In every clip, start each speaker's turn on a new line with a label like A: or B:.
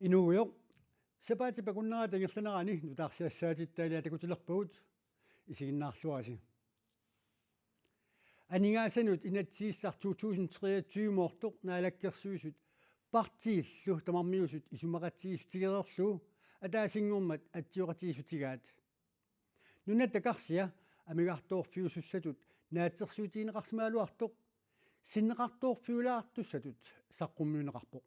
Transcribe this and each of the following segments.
A: Inuujoq sapaati pakunnaraa tangerlanerani nutaarsiassaatit takutilerpagut isiginnaarluasi aningaassanut inatsiissar 2023 moortoq naalakkersuisut partiillu tamarmiusut isumaqatiissutigererlu ataasinngurmat atsiuqatiissutigaat nunataqarsia amigartoorfiusussatut naatsersuutiineqarsmaaluartoq sinneqartoorfiulaartussatut saqqummiuneqarpoq.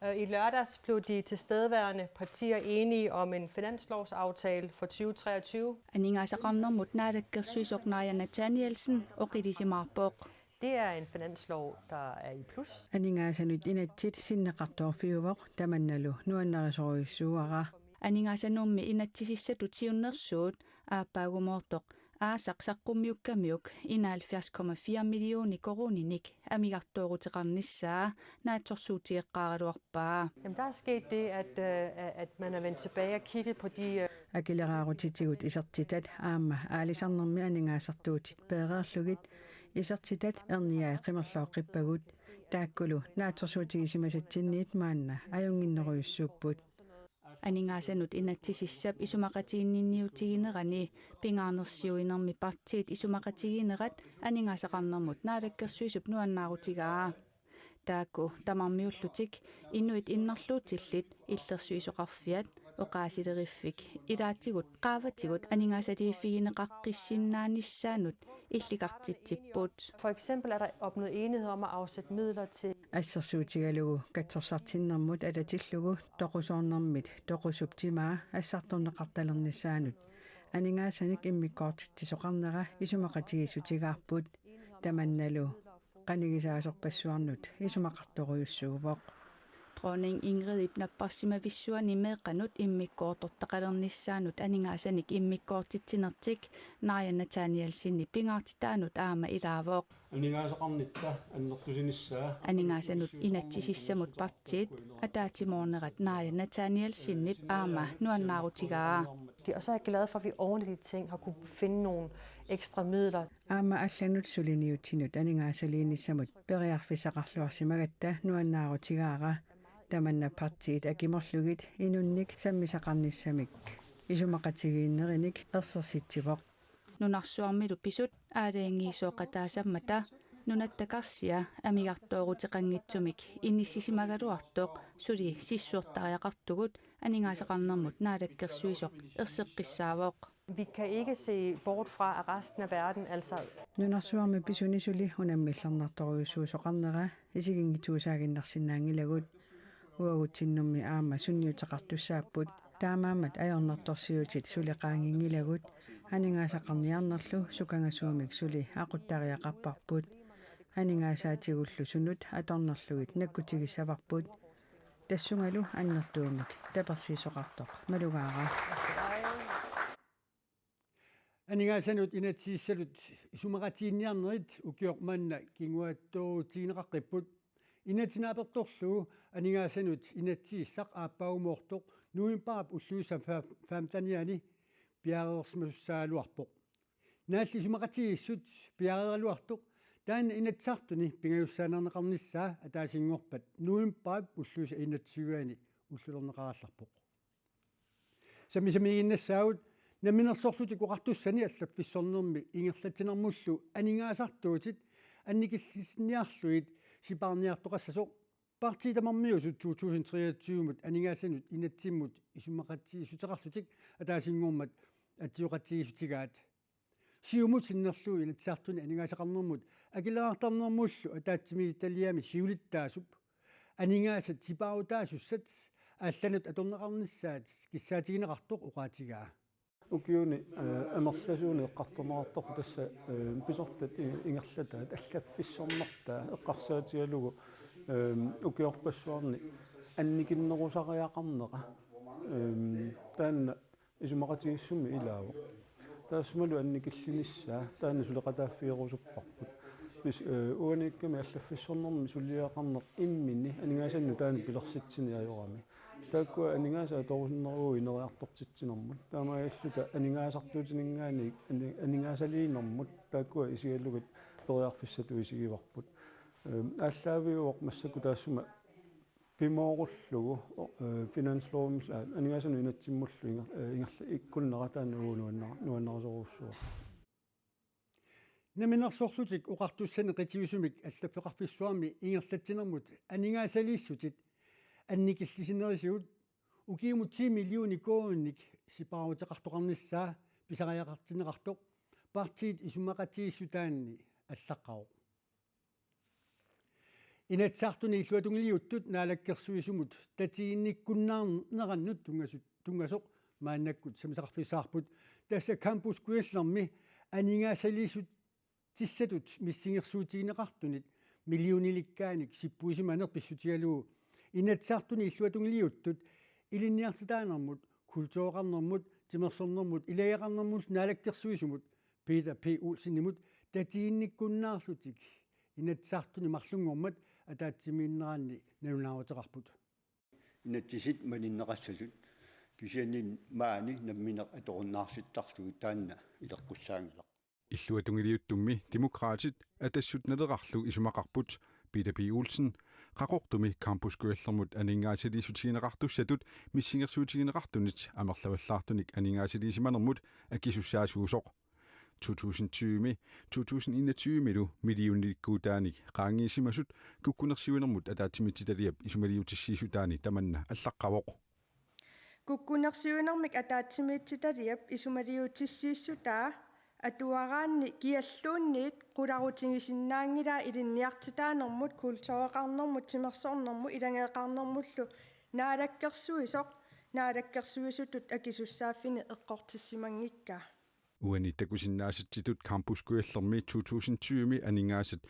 B: I lørdags blev de tilstedeværende partier enige om en finanslovsaftale for 2023.
C: Aningaasaqarnermut naalakkersuisoqnaaya Nathanielsen oqilisimaarpoq.
B: Det er en finanslov, der er i plus.
D: Aningaassanut inatsit sinneqartoorfiuvoq tamannalu nuannarisoruissuara.
C: Aningaassanummi inatsisissatut siunnersuut aappaagumoortoq aasaqsaqqummiukkamiuk 71,4 milliooni koruninik amigartooruteqarnissaa naatsorsuutieqqaaraluarpaa.
B: Der er sket det, at man er vendt tilbage og kigget på de
D: Akileraarutitigut isertitat aama aalisarnermi aningaasartuutit peererlugit isertitat erniaa qimerlooqqippagut taakkulu naatsorsuutigisimasitsinnniit maanna ajunginneruyussuupput.
C: Aningaassanut inatsisissap isumaqatiinninniutiginerani pingaarnersiuinermi partiit isumaqatiginerat aningaasaqarnermut naalakkersuisup nuannaarutigaa. Taakku tamarmiullutik inuit innerluutillit illersuisoqarfiat oqaasileriffik ilaatigut qaavatigut aningaasaliiffigineqaqqissinnaannissaanut illiqartitsipput.
B: For eksempel er der opnået enighed om at afsætte midler til
D: Assersuutigalugu katsorsartinnermut alatillugu toqusoornermit toqusuptimaa assartorneqartalernissaanut aningaassanik immikkoortittisoqarnera isumaqatigisutigaarput tamannalu qanigisaasorpassuarnut isumaqartoruyussuuvoq.
C: Dronning Ingrid ipnapparsimavissuani meeqanut immikkoortortaqalernissaanut aningaassanik immikkoortitsinertik Narja Nathanielsinni pingaartitaanut aama ilaavoq.
E: Aningaasaqarnitta annertusinissaa.
C: Aningaassanut inatsisissamut partiit ataatimoornerat Narja Nathanielsinnip aama nuannaarutigaa.
B: og så er jeg glad for, at vi oven i de ting har kunne finde nogle ekstra midler.
D: Aama allanut suliniutinut aningaasaliinissamut periarfisaqarluarsimagatta nuannaarutigaara tamanna partiit akimorlugit inunnik sammisaqarnissamik isumaqatigiinnerinik ersersitsivoq.
C: Nunarsuarmilu pisut aaleangiisooqataasammata nunattakarsia amigartooruteqanngitsumik innissisimagaluartoq suli sissuortariaqartugut aningaasaqarnermut naalakkersuisoq erseqqissaavoq.
B: Vi kan ikke se bort fra at resten af verden, altså
D: Nunarsuarmi pisunisuli unammillarnartoruyussuusoqarnera isigingituusaaginnersinnaangilagut uagutinnummi aama sunniuteqartussaapput taamaamat ajornertorsiutit suliqaangingilagut aningaasaqarniarnerlu sukangasuumik suli aquttariaqarparput aningaasaatigullu sunut atornerlugit nakkutigissavarput tassungalu annertuumik tapersiisoqartoq malugaara.
A: Aningaassanut inatsiissalut isumaqatiinniarnerit ukiormanna kinguattoorutiineqaqqiput inatinaapertorlu aningaassanut inatsiissaq aappaagumoortoq nuimparap ulluussa faamtaniani piareersmassaaluarpoq naalli isumaqatigiissut piareeraluartoq taanna inatsartuni pingayussaanerneqarnissaa ataasingorpat nuimparap ulluussa inatsiguani ullulerneqarallarpoq samisamiginnassaavut naminersorlutik uqartussani allappissornermi ingerlatinermullu aningaasartuutit annikillissiniarluit siparniartoqassasoq partiitamarmiusut 2023 aningaassanut inatsimmut isumaqatigissuteqarlutik ataasingormat atiuqatigisutigaat siumut sinnerluu inatsartuni aningaasaqarnermut akileraartarnermullu ataatsimiitaliami siulittaasup aningaasat sipautaasussat алланут аторнеқарнissaат киссаатигинеқартоқ уқаатигаа
E: Ukiuni amerlasuuni eqqartornerartoq tassa pisortat ingerlataat allaffissornertaa eqqarsaatigalugu ukiorpassuarni annikinnerusariaqarneqa taanna isumaqatigissuми ilaavo taassumalu annikillinissaa taanna suleqataaffiiruusupparput bis uanikkami allaffissornermi sulliaqarneq immini aningaassannu taana pilersitsini ajorami taakku aningaasa torusinneruu ineriartortitsinermut taamaagalluta aningaasartuutiningaani aningaasaliinermut taakku isigallugut periarfissatu isigivarput aalлааviuoq massaku taassuma 2023 aningaasartuutiginneraani pilersitsini ajorami taakku aningaasa torusinneruu ineriartortitsinermut taamaagalluta aningaasartuutiningaani aningaasaliinermut taakku isigallugut periarfissatu isigivarput aalлааviuoq massaku taassuma пимооруллугу финанслоорумс анигаасану инатсиммуллу ингерла иккуннератаан нуаннерсоруссуа
A: наминерсоорлутик уqartussani qitiusumik аллаффеқарфиссуарми ингерлатсинермут анигаасалииссутит анникиллисинерисуут укиумут 10 миллиони коонник сипаруутеқартоқарниссаа писариақартинеқартоқ партиит исумақатииссутаанни аллаққау инатсаартуни иллуатунгилиуттут наалаккерсуисумут татиинниккуннаарнераннут тунгасоқ мааннаккут самисақарфиссаарпут тасса кампус куяллерми анигаасалииссут тиссатут миссингерсуутигинеқартунит миллиониликкааник сиппуисиманер писсутигалуу инатсаартуни иллуатунгилиуттут илинниартитаанермут культуоқарнермут тимерсорнермут илагеқарнермут наалаккерсуисумут Peter P. Olsen-имут татиинниккуннаарлутик инатсаартуни марлунгормат атаатсимииннераанни налунааутеқарпут
F: инатсисит малиннеқассасут кисианин маани намминеқ аторуннаарситтарлугу таанна илеққуссаангилақ
G: иллуатунгилиуттумми демократит атассутнелеқарлу исумақарпут Peter P. Olsen qaqortumi campuskуаллермут анингаасилиисутигинеқартуссатут миссингерсуутигинеқартунит амерлаваллаартуник анингаасилиисиманермут акисуссаасуусоқ 2020-2021 миллионниккуутааник qaangiisimasut kukkunersiunermut ataatimittitaliap isumaliutissiisutaani tamanna allaqқавоқ
H: kukkunersiunermik ataatimittitaliap isumaliutissiissutaa atuaraanni kialluunniit qularutingisinnaangilaa ilinniartitaanermut kultuoqarnermut timersornermut ilangeeqarnermullu naalakkersuisutut akisussaaffini eqqortissimangikkaa
G: uani takusinnaasittitut campuskuallermi 2020 aningaasat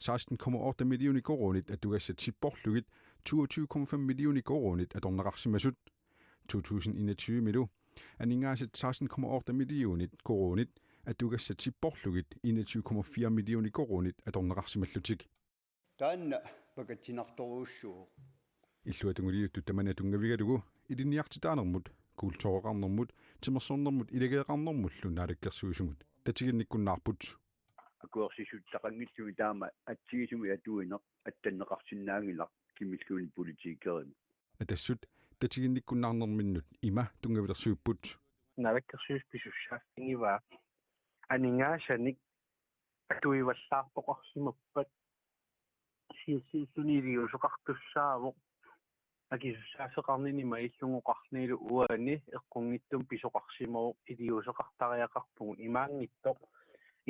G: 16,8 millioner koronit atugassat sipporlugit 22,5 millioner koronit atorneqarsimasut 2021 milu aningaasat 16,8 millioner koronit atugassat sipporlugit 21,4 millioner koronit atorneqarsimallutik
F: таанна пакатсинарторуussуу
G: иллуатунгилиутту таманатунгаvigalugu илинниартитаанермут култуоқарнермут тимерсорнермут илагеэқарнермуллу наалаккерсуисумут татигинниккуннаарпут
I: акуерсисуттақангиллуги таама атсигисуми атуинеқ аттаннеқарсинаангилақ кимиллуни политикерими
G: атассут татигинниккуннаарнерминнут има тунгавилерсууппут
J: наалаккерсуис писуссааффингиваа анингаасаник атуиваллаарпоқарсимаппат сиссунилиусоқартуссаавоқ акисуссаафеқарнини маиллунгоқарнилу уаани эққунгиттум писоқарсимоо илиусоқартариақарпугу имаангиттоқ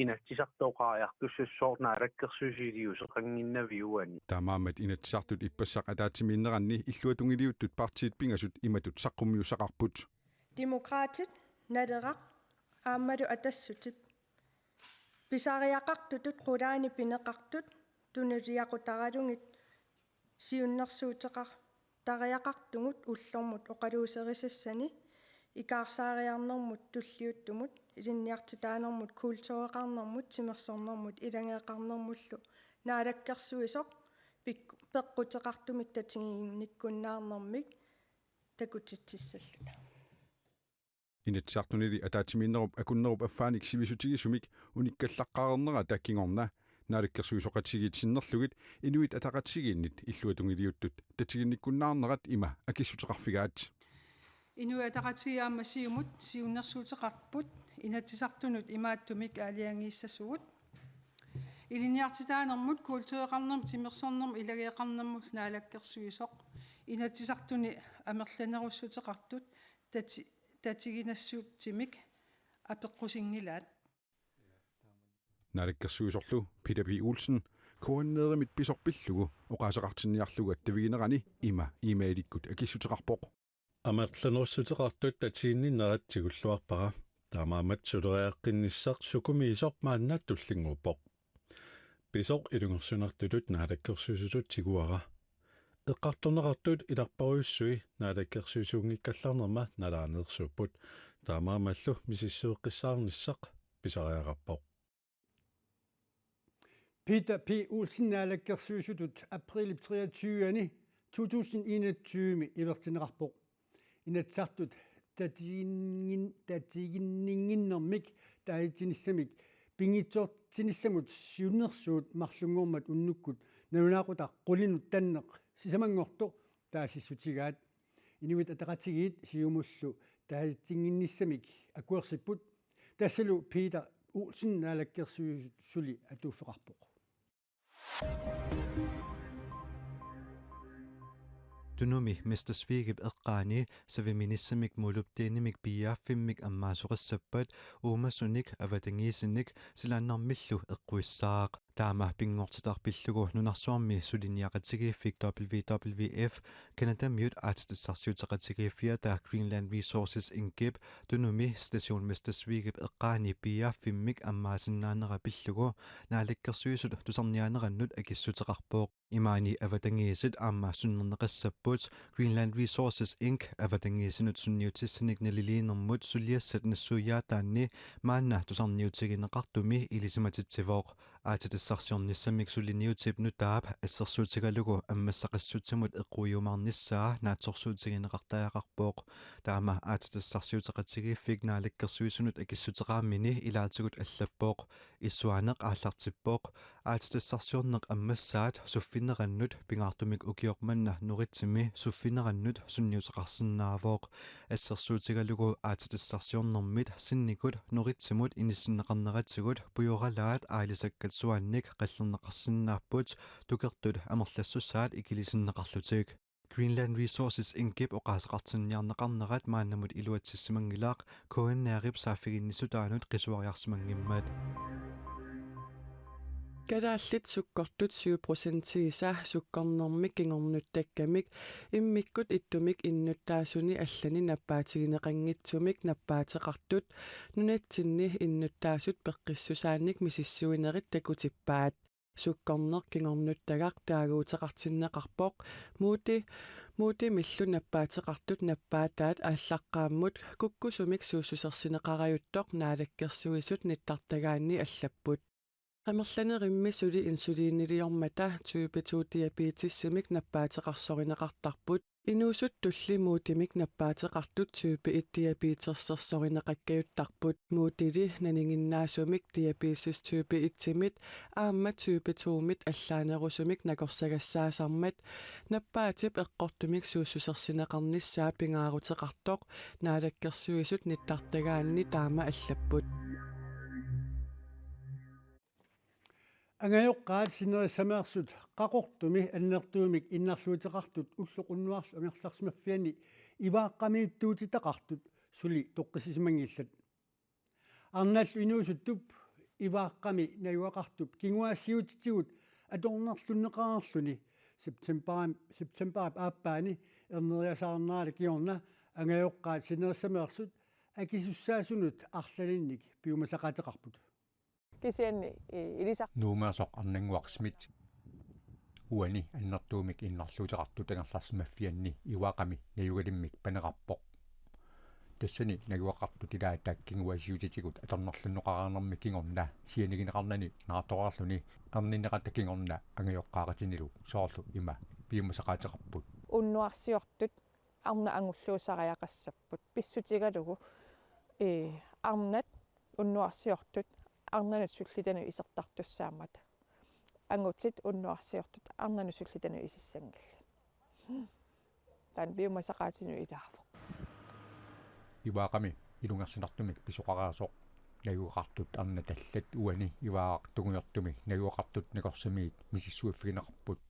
J: инатсисартооқариартуссуссоор наалаккерсуисилиусеқангиннави уаани
G: таамаамат инатсартут иппассақ атаатимииннеранни иллуатунгилиуттут партиит иматут саққуммиусақарпут
H: демократит налерақ ааммалу атассутип писариақартутут қулаани пинеқартут тунулиақутаралугит сиуннерсуутеқар тариақартугут уллормут оқалуусерисассани икаарсаариарнэрмут туллиуттумут илинниартитаанермут культуоқарнэрмут тимерсорнэрмут илагеэқарнэрмуллу наалаккерсуисоқ пеққутеқартумик татигинниккуннаарнэрмик такутитсиссаллуна
G: инатсартунили атаатимииннеруп акуннеруп аффааник сивисутигисумик униккаллаққарернера таккингорна наалаккерсуисоқатигиитсиннерлугит инуит атақатсигииннит иллуатунгилиуттут татигинниккуннаарнерат има акиссутеқарфигаат
K: инуатақатигиааммасиумут сиуннерсуутеқарпут инатсисартунут имааттумик аалиангииссасугут илиниартитаанермут культуоқарнерм тимерсорнерм илагеэқарнермут наалаккерсуисоқ инатсисартуни амерланеруссутеқартут татигинассууттимик апеққусингилаат
G: наалаккерсуисорлу Peter P. Olsen координееримит писорпиллугу оқаасеқартинниарлугу аттавигинерани има имаиликкут акиссутеқарпоқ
L: амерланеруссутеқартут татииннинератсигуллуарпара таамаамат сулериаққинниссақ сукумиисоқ мааннаат туллингуппоқ писоқ илунгерсунартулут наалаккерсуисутут тигуара эққарторнеқартут иларпаруйуссуи наалаккерсуисуунгиккаллаарнерма налаанерсууппут таамаамаллу мисиссуэққиссаарниссақ писариақарпоқ
A: Peter P. Olsen naалаккерсуисутут априлип 23-ани 2021 иверсинеқарпоқ инатсартут татигиннингиннэрмик таитиниссамик пингитсоортиниссамут сиуннерсуут марлунгуурмат уннуккут навунаақутақ қулинут таннеқ сисамангорто таасиссутигаат инуит атақатигиит сиумуллу таатингинниссамик акуерсиппут тассалу Peter Olsen наалаккерсули атууффеқарпоқ
M: Tunumi Mr. Svigib eqqaani saviministamik muluptiinimik piaaffimik ammaasuqassappat uumasunik avatangiisinnik silaannarmillu eqquissaaq taama pingortitarpillugu nunarsuarmi suliniaqatigiiffik WWF Canada Mute Arts tissarsiuteqatigiiffia ta Greenland Resources Inc. Tunumi station Mr. Svigib eqqaani piaaffimik ammaasinnaanera-pillugu naalikkersuisut tusarniaanerannut akissuteqarpooq imaani avatangiisit aamma sunnerneqassappuut Greenland Resources Inc. avatangiisinut sunniutissanik naliliinermut sulliassat nassuuyaataanni maanna tusarniutigineqartumi ilisimatitsivooq aatitissarsiornissamik suliniutip nutaap assersuutigalugu ammassaqassutsimut eqquujumarnissaa naatsorsuutigineqartaaqarpooq taama aatitissarsiuteqatigiiffik naalikkersuisunut akissuteqaamini ilaatigut allappoq issuaneq aallartippooq aatitissarsiorneq ammassaat suffinerannut pingaartumik ukiormanna nuritsimi suffinerannut sunniuteqarsinnaavooq assersuutigalugu aatitissarsiornermit sinnikut nuritsimut inissinneqarneratigut pujoralaat aalisakkalsuannik qallerneqarsinnaaput tukertut amerlassussaat ikilisinneqarlutik Greenland Resources Inc. oqaasaqartinniarneqarnerat maannamut iluatsissimangilaaq koannaarip saaffiginnissutaanut qisuariarsimangimmat
N: Kadaallit sukkortut 7% sukkornermik kingornuttakkamik immikkut ittumik innuttaasuni allani nappaatigineqanngitsumik nappaatеqartut nunatsinni innuttaasut peqqissusaannik misissuinerit takutippaat sukkorner kingornuttagaq taaguuteqartinneqarpoq muuti millu nappaatеqartut nappaataat ааllaqqaammut kukkusumik suussusersineqarajuttoq naalakkersuisut nittartagaanni allapput Amerlanerimmi suli insuliiniliormata type 2 diabetissimik nappaateqarsoриneqartarput inuusut tullimuutimik nappaateqartut type 1 diabetesersoриneqakkajuttarput muutili naninginnaasumik diabetes type 1-timit aamma type 2-mit allaanerusumik nakorsagassaasermat nappaatip eqqortumik suussusersineqarnissaa pingaaruteqartoq naalakkersuisut nittartagaanni taama allapput
A: Angajoqqaat sinerissamaersut qaqortumi annertuumik innarluuteqartut ulloqunnuarlu amerlarsimaffiani ivaaqqamiittuutitaqartut suli toqqisisimangillat arnaallu inuusuttup ivaaqqami najuaqartup kinguaassiutitigut atornerlunneqararluni septemberip aappaani erneriasаарnaali kiorna angajoqqaat sinerissamaersut akisussaasunnut arlalinnik piumasaqateqarput
O: kisianni ilisa
P: nuumasoq arnanguaqsimit uani annertuumik innarluuteqartut angerlarsimaffianni iwaqami najugalimik paneqarpoq tassani najuaqartut ilaa taakkinguasiutitigut atornerlunneqarаарnermi kingorna sianigineqarnani naartoqarluni arninneqatakingorna angajoqqaaqatinilu soorlu ima piumasaqaateqarput
O: unnuarsiortut arna angulluusariaqassapпут pissutigalugu arnat unnuarsiortut arnanut sullitanu isertartussaamata angutit unnuarsiortut arnanu sullitanu isissangilla tan biumasaqaatinu ilaavoq
P: iwaaqami ilungersinartumik pisuqaraasoq najuqartut arna tallat uani iwaaqtuguyortumi najuqartut nakorsamiit misissuiffigineqarput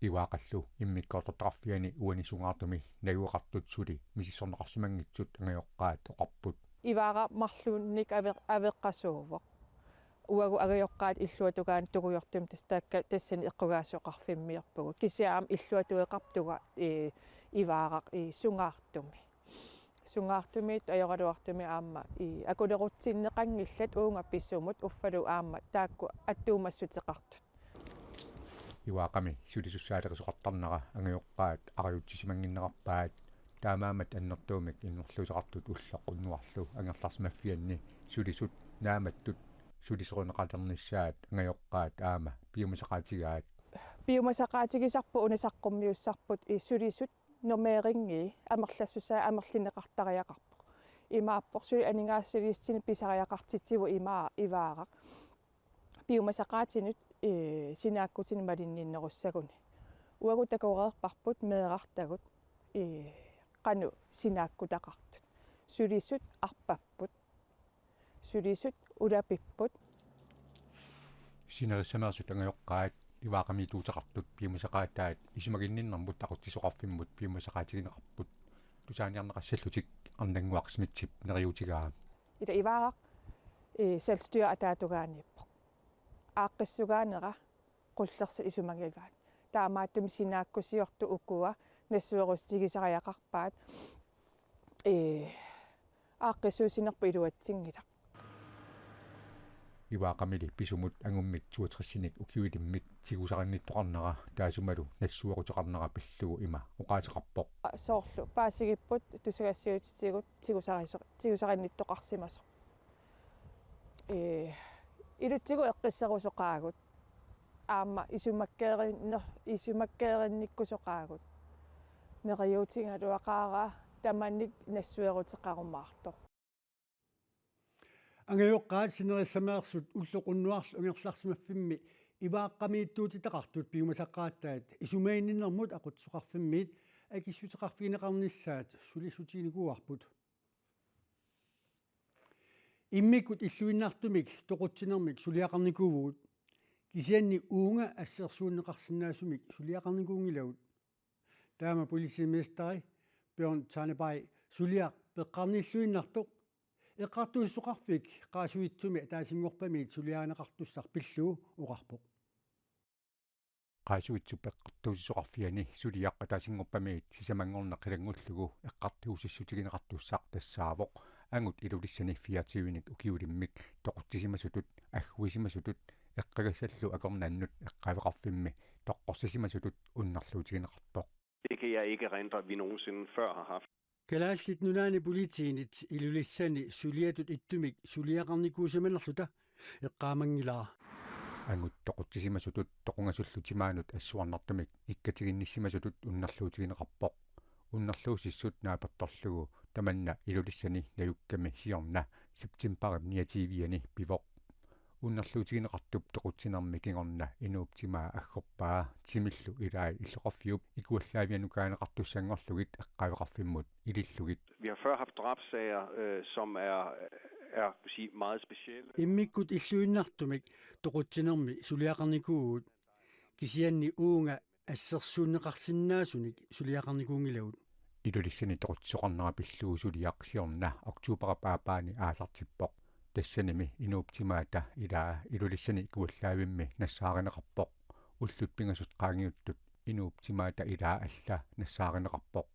P: iwaaqallu immikkoortortarfiani uani sungaartumi najuqartut suli misissorneqarsimangitsut angajoqqaat oqarput
O: ivaaqa marluunnik aveqqasuuvoq uagu agajoqqaat illuatugaan tuguyortum tassani eqqugaasuoqarfimmiorpugu kisiaam illuatueqartuga ivaaqaq sungaartumit ajoraluartumi aamma akulerutsinneqangillat uunga pissumut uffalu aamma taakku attuumassutеqartut
P: iwaaqami sulisussaateqisuqartarnera angajoqqaat ariutsissimanginneqarpaat taamaamat annertuumik innerluuteqartut ullaqqunnuarlu angerlarsimaffianni sulisut naamattut suliseruneqaternissaat angajoqqaat aama
O: piumasaqaatigisarpu unisaqqummiussarput sulisut nomeeringi amerlassusaa amerlineqartariaqarpoq imaappoq suli aningaassiliussini pisariaqartitivu ivaaqaq piumasaqaatinut sinaakkutin malinninnerussaguni Uagutakoreerparput meeqartagut qanu sinaakkutaqartut. Sulisut arpapput. Sulisut ulapipput.
P: Sinerissamaarsut angajoqqaat иваақами туутеқартут пиумасақаатаат исимагинниннэрмут тақутсисоқарфиммут пиумасақаатигинеқарпут тусааниарнеқассаллутик арнангуақсимитсип нериутигаа
O: ила иваақ selvstyre атаатугааниппо ааққиссугаанера qullersi исумагиваат таамааттуми синааккусиорту укуа нассуерустигисариақарпаат ааққиссуусинерпу илуатсингила
P: иваақамили писумут ангуммик 62-синик укиуилиммик тигусаринниттоқарнера таасумалу нассуерутеқарнера пиллугу има уқаатеқарпоқ
O: соорлу паасигиппут тусагассиутитигут тигусаринниттоқарсимасо илутсигу эққиссерусоқаагут аама исумаккееринниккусоқаагут нериутингалуақаара таманник нассуерутеқарумаарто
A: ангайоққаат синериссамеерсут уллоқуннуарлу умерларсимаффимми ивааққамииттуутитақартут пиумасаққааттаат исумаинниннэрмут ақутсоқарфиммиит акиссутеқарфигинеқарниссаат сулисутиникуарпут иммикут иллуиннартумик тоқутсинермик сулиақарникуувгут кисианни уунга ассерсууннеқарсинаасумик сулиақарникуунгилагут таама полисимистари пион танебай сулиақ пеққарниллуиннартоқ эққартуиссоқарфик qaasuitсуми таасингорпамиит сулиаанеқартуссар пиллуу уқарпоқ
P: qaasuitsu peqqartuusissoqarfiani suliaqqa taasiнгорпамиит сисамангорнеқ қилангуллугу эққартиусиссутигинеқартуссаақ тассаавоқ ангут илулиссани 24-ник укиулиммик тоқутсисимасутут аггуисимасутут эққагассаллу акорнааннут эққавеқарфимми тоққорсисимасутут уннарлуутигинеқартоқ.
Q: Det kan jeg ikke erindre, at vi nogensinde før har haft.
A: Kalaallit nunaani politiinit ilulissani suliatut ittumik suliaqarnikuusimanerluta eqqaamangilaa
P: ангут тоқутсисимасутут тоқунгассуллутимаанут ассуарнартумик иккатигинниссимасутут уннарлуутигинеқарпоқ уннарлуусиссут наапатторлугу таманна илулиссани наюкками сиорна септимбарим ниативиани пивоқ уннарлуутигинеқартуп тоқутсинерми кингорна инууптимаа аггорпаа тимиллу илаи иллоқарфиуп икуаллаавианукаанеқартуссангорлугит эққавеқарфиммут илиллугит.
Q: Vi har før haft drabssager, som er sige, meget specielle.
A: Immikkut illuinnartumik toquttinermi suliaqarnikuugut kisianni uunga assersuunneqarsinnaasunik suliaqarnikuungilagut
P: илулиссани тоқутсоқарнера пиллуу сулиақсиорна октубера паапаани аасартиппоқ тассаними инууптимаата илаа илулиссани икуаллаавимми нассааринеқарпоқ уллутпингасут qaangiuttut инууптимаата илаа алла нассааринеқарпоқ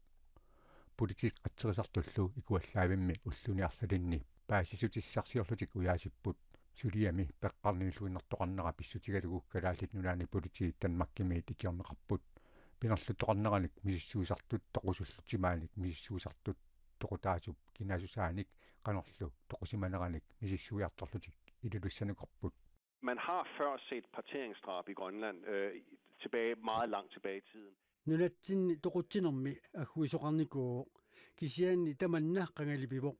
P: политик атсерисартуллу икуаллаавимми уллуни арлалинни паасисутиссарсиорлутик уяасиппут сулиами пеққарнилуиннэртоқарнера писсутигалугу калааллит нулаани политик танмаккимиит икиорнеқарпут пинерлуттоқарнераник мисиссуусартут тоқусуллутимааник мисиссуусартут тоқутаасуп кинаасусааник qanorlu toqsimaneranik misissuiartorlutik ilulussanikorput.
Q: Man har før set parteringsdrab i Grønland tilbage meget langt tilbage i tiden.
A: Nulatsinni toquttinermi agguisoqarnikuu kisianni tamanna qangalipivoq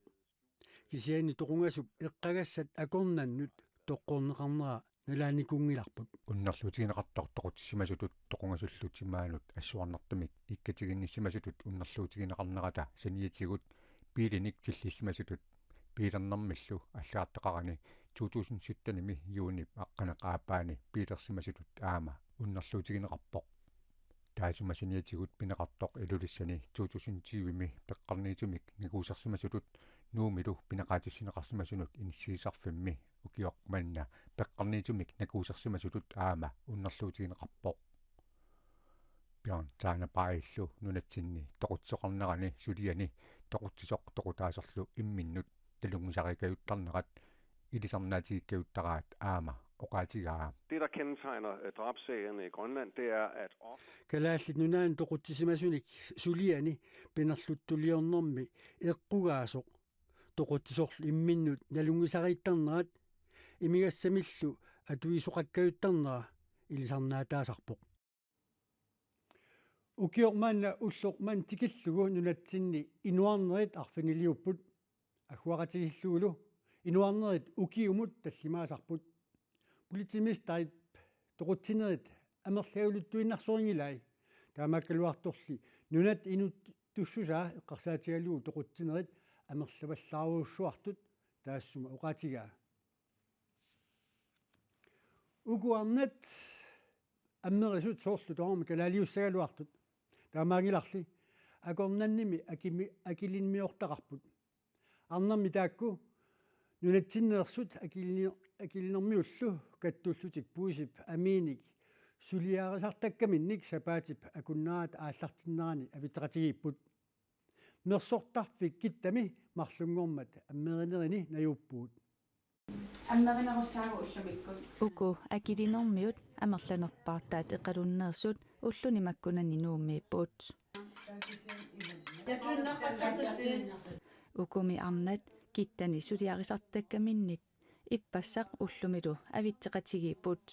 A: kisianni toqungasup eqqagassat akornannut toqqorneqarnera nulaanikungilarput
P: unnerluutigineqartor toqutissimasutut toqungasullutimaanut assuarnertumik ikkatiginnissimasutut unnerluutigineqarnerata saniatigut piilinik tillissimasutut piilernermillu аллаартеқарани 2017-ними юунip аққанеқаапаани пиилерсимасутут аама уннерлуутигинеқарпоқ таасумасиниатигут пинеқартоқ илулиссани 2020-ми пеққарниитумик никуусерсимасутут нуумилу пинеқаатиссинеқарсимасунут иниссиисарфимми укиоқ манна пеққарниитумик накуусерсимасутут аама уннерлуутигинеқарпоқ пиан таанапаиллу нунатсинни тоқутсоқарнерани сулиани тоқутсисоқ тоқутаасерлу имминнут талунгусарикаюттарнерат илисарнаатигиккаюттараат аама оқаатигаа.
Q: Det der kendetegner drabssagerne i Grønland, det er at
A: kalaallit nunaan toquttisimasunik suliani pinerluttuliornermi eqqugaasoq toquttisorlu imminnut nalungisariittarnerat imigassamillu atuisoqakkayuttarnera ilisarnaataasarpoq ukiormaanna ulloqman tikillugu nunatsinni inuarnerit arfaniliupput аггуаратигиллуулу инуарнерит укиумут таллимаасарпут политимистарит тоқутсинерит амерлаулуттуиннарсуингилай таамааккалуарторли нунат инут туссусаа эққарсаатигалуу тоқутсинерит амерлаваллааруussуартут таассума уqaатигаа угуарнат аммерисут соорлу тоорма калаалиуссагалуартут таамаангиларли акорнанними акилинмиортақарпут арнэрми таакку нунатсиннеерсут акилинермиуллу каттууллутик пуисип амииник сулиаарисартаккаминник сапаатип акуннаат ааллартиннерани авитеқатигииппут мерсортарфик киттами марлунгормат аммеринерини наюуппуут
C: аммеринеруссаагу уллумиккут уку акилинермиут амерланерпаартаат эқалуннеерсут уллуни маккунани нууммииппут укуми арнат киттани сулиарисартаккаминник иппассақ уллумилу авитсеқатигииппут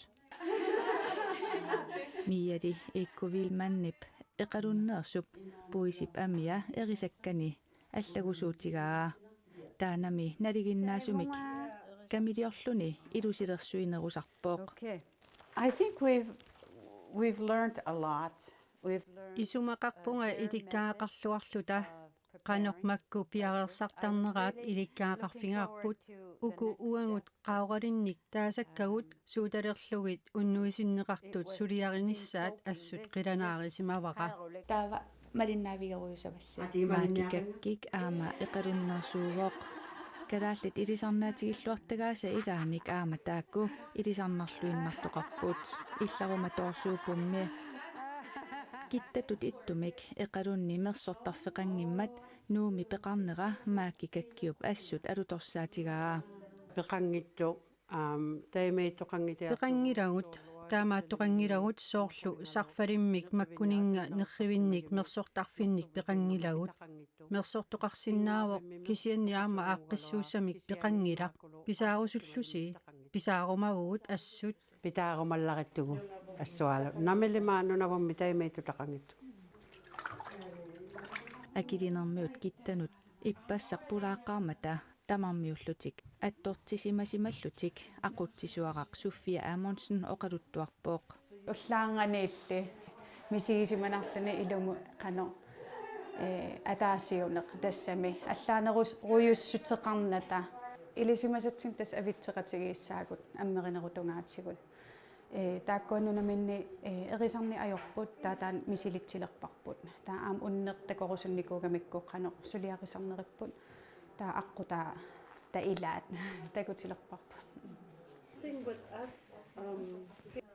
C: мияли иккувилманнип эқалуннеерсуп пуисип амиа эрисаккани аллагусуутигаа таанами налигиннаасумик камилиорлуни илусилерсуинерусарпоқ
R: I think we've learned a lot.
S: Исумақарпунга иликкаақарлуарлута qanормакку пиареерсартарнераат иликкаақарфигаарпут уку уангут qaoralинник таасаккагут сууталерлугит уннуисиннеқартут сулиариниссаат ассут қиланаарисимаваqa
C: таава малиннаавигеруйусавасса маакикаккик аама эқалуннерсуувоқ калааллит илисарнаатигиллуартагааса илааник аама таакку илисарнарлуиннартоқарпут илларума тоорсууппумми киттатут иттумик эқалунни мерсортарфеқангиммат нууми пеқарнера маакикаккиуп ассут алуторсаатигаа
S: пеқангитсу таимаиттоқангитаа пеқангилагут таамааттоқангилагут соорлу сарфалиммик маккунинга нерривинник мерсортарфинник пеқангилагут мерсортоқарсинаавоқ кисианни аама ааққиссууссамик пеқангила писаарусуллуси писаарумавугут ассут питаарумаллараттугу ассуала намелимаанунавумми таимаиттутақангитсу
C: акилинермиут киттанут иппассақ пулааққармата тамармиуллутик аттортисимасималлутик ақутсисуарақ Суффия Амундсен оқалуттуарпооқ
T: уллаанганиилли мисигисиманарлуни илуму қано атаасиунеқ тассами аллаанерус руйуссутеқарната илисимасатсин тас авитсеқатигииссаагут аммеринерутунгаатсигут тааккуанунаминни эрисарни ajorput таатаан мисилитсилерпарпут таа аам уннертакорусунникуугамикку қано сулиарисарнериппут таа аққутаа таилаат такутилерпарпут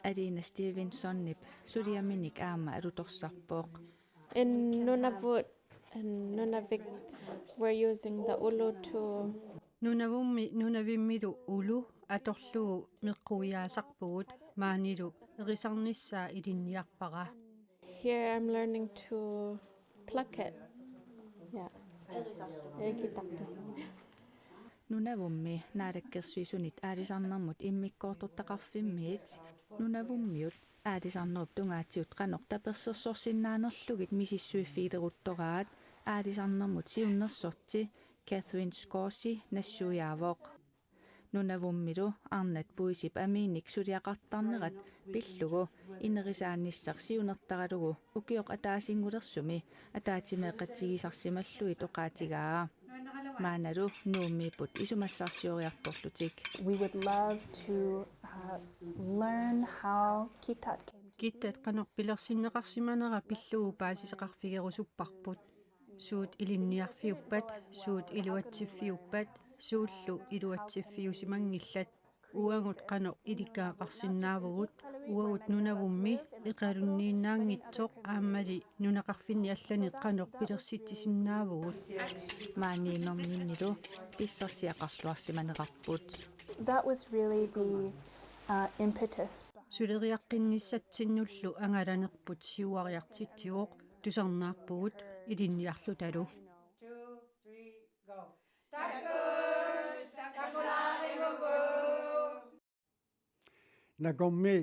C: Adina Stevensonip suriaminik aama alutorsarpooq
U: In Nunavut and Nunavik we're using the ulu to
S: nunavimmilu ulu atorlugu meqquiaasarpugut maanilu erisarnissaa ilinniarpara
U: here I'm learning to pluck it. Yeah.
C: Nunavummi naadakkersuisunit aalisarnermut immikkoortortaqarfimmiit nunavummiut aalisarnerup tungaatiut qanoq tapersersorsinnaanerlugit misissuiffiileruttoraat aalisarnermut siunnersorti Catherine Scorsi nassuujaavoq nunavummilu arnat puisip amiinik suliaqartarnerat pillugu inerisaannissaq siunertaralugu ukioq ataasingulersumi ataatimeeqatigisarsimalluit oqaatigaa maanalu nuummiiput isumassarsioriartorlutik
T: We would love to learn how
S: Kittat qanorpilersinneqarsimanera pillugu paasiseqarfigerusupparput suut ilinniarfiuppat suut iluatsiffiuppat suullu iluatsiffiusimangillat uagut qano ilikkaaqarsinnaavugut uagut nunavummi iqalunniinnaangitsoq aammali nunaqarfinni allani qanoq pilersittisinnaavugut
C: maaniinerminnilu pissarsiaqarluarsimaneqarput
T: That was really the impetus.
S: Suleriaqqinnissatsinnullu angalanerput siuariartitsiuoq tusarnaarpugut ilinniarlu talu
A: Nakommi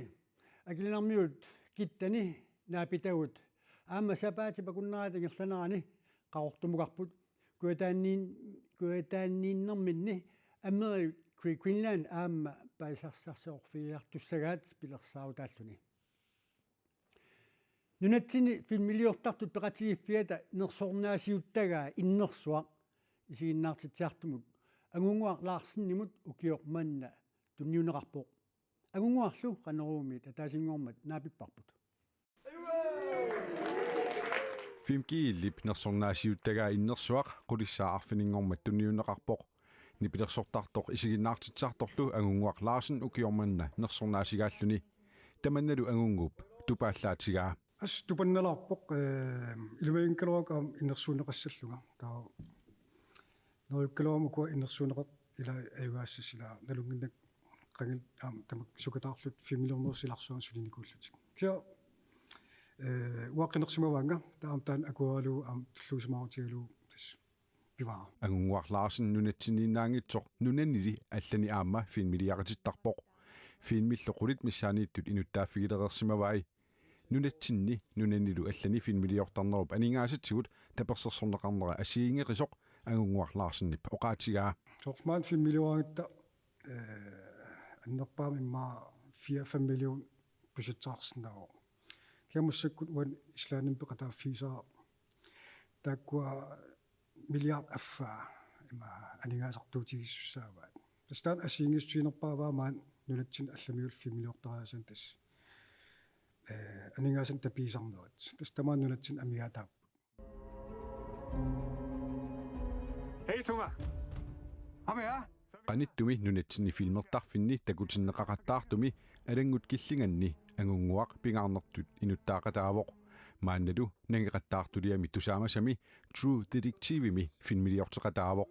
A: akilinermiut kittani naapitagut aamma sapaatipa kunnaatigerlanaani qaortumugarput kuataanniinnerminni ammeri Queensland aamma paisarsarsooqfiiartussagaat pilersautaalluni нунатсини фиммилиортартут пеқатигиффиата нерсорнаасиуттагаа иннерсуақ исигиннаартитсиартумут агунгуақ лаарсиннимут укиорманна тунниунеқарпоқ агунгуарлу қанеруумит атаасингуормат наапиппарпут
G: фимкииллип нерсорнаасиуттагаа иннерсуақ қулиссаа арфинингормат тунниунеқарпоқ нипилерсортартоқ исигиннаартитсаарторлу агунгуақ лаарсин укиорманна нерсорнаасигааллуни таманналу агунгуп тупааллаатигаа
B: ас тупанналаарпоқ илумаингкалуакаам иннерсуунеқассаллуга таа ноюккалуамукуа иннерсуунеқат ила аюгаассасила налунгиннак qangil tamak sukataarlut 5 millionersilарсуан сулиникууллутик киа уаққинерсимаваанга таам таан акуалу туллуусимаартигалу тас пиваа
G: агунгуарлаарсин нунатсининнаангитсоқ нунаннили аллани аама финмилиақатиттарпоқ финмиллоқулит миссаанииттут инуттааффигилерерсимаваи нунатсинни нунаннилу аллани финмилиортарнеруп анингаасатсигут таперсерсорнеқарнера асиингерисоқ агунгуарлаарсиннип оқаатигаа
B: соқмаан 5 миллионита аннерпаам имма 4-5 миллион бюджетаарсинаа кемуссаккут уан ислааним пеқатааффисаа таккуа миллиард аффаа има анингаасартуутигиссааваат тастаан асиингиссуинерпааваамаан нунатсин алламиул 5 миллиортараасан тас анингаасан тапиисарнерат тастамаан нунатсин амигаатаа
P: Hei Sunga. Hamea.
G: qanittumi nunatsinni filmertarfinni takutinnеқақаттаартуми алангут киллинганни агунгуақ пингарнертут инуттаақатаавоқ маанналу нангеқаттаартулиами тусаамасами True Detective-ми филмилиортеқатаавоқ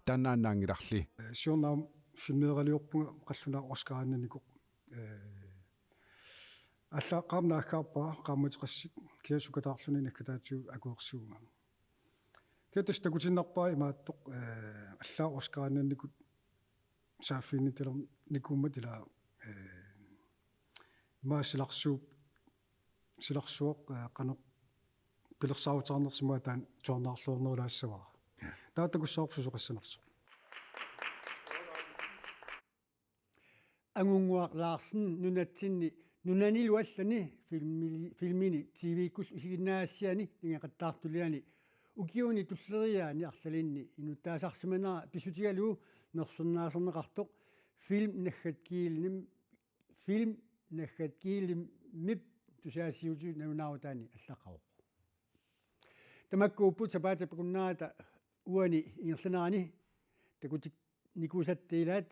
G: тааннааннаангиларли
B: сиорнаам филмеералиорпунга қаллунаа оскаааннанико аллааққарнааккаарпаа qaammatеқассит киасукатаарлуни наккатаатсуу акуерсууга киатас такутиннарпаа имааттоқ аллаа оскаааннанникут сааффииннитилер никумматила силарсуоқ қано пилерсаавутаарнерсимаа таан жорнаарлуорнерулаассавара таатакуссаарпсусоқассанерсо
A: агунгуақ лаарсин нунатсинни нунанилуаллани филмини тивиккус исигиннаассиани нингеқаттаартулиани укиуни туллериаани арлалинни инуттаасарсиманаа писутигалуу нерсуннаасернеқартоқ фильм наххаткиилим мип тусаасиуту наунаутаани аллаққаво тамаккууппут сапаатаппакуннаата уани ингерланаани такутик никусаттиилаат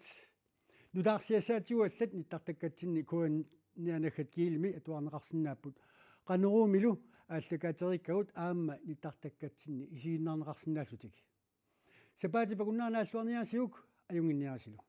A: нутаарсиассаатигуаллат ниттартаккатсинни куан нианаххаткиилми атуарнеқарсинааппут qanеруумилу ааллакаатериккагут аама ниттартаккатсинни исигиннаарнеқарсинааллутик сапаатипакуннаанааллуарниаасиук аюнгинниарасилу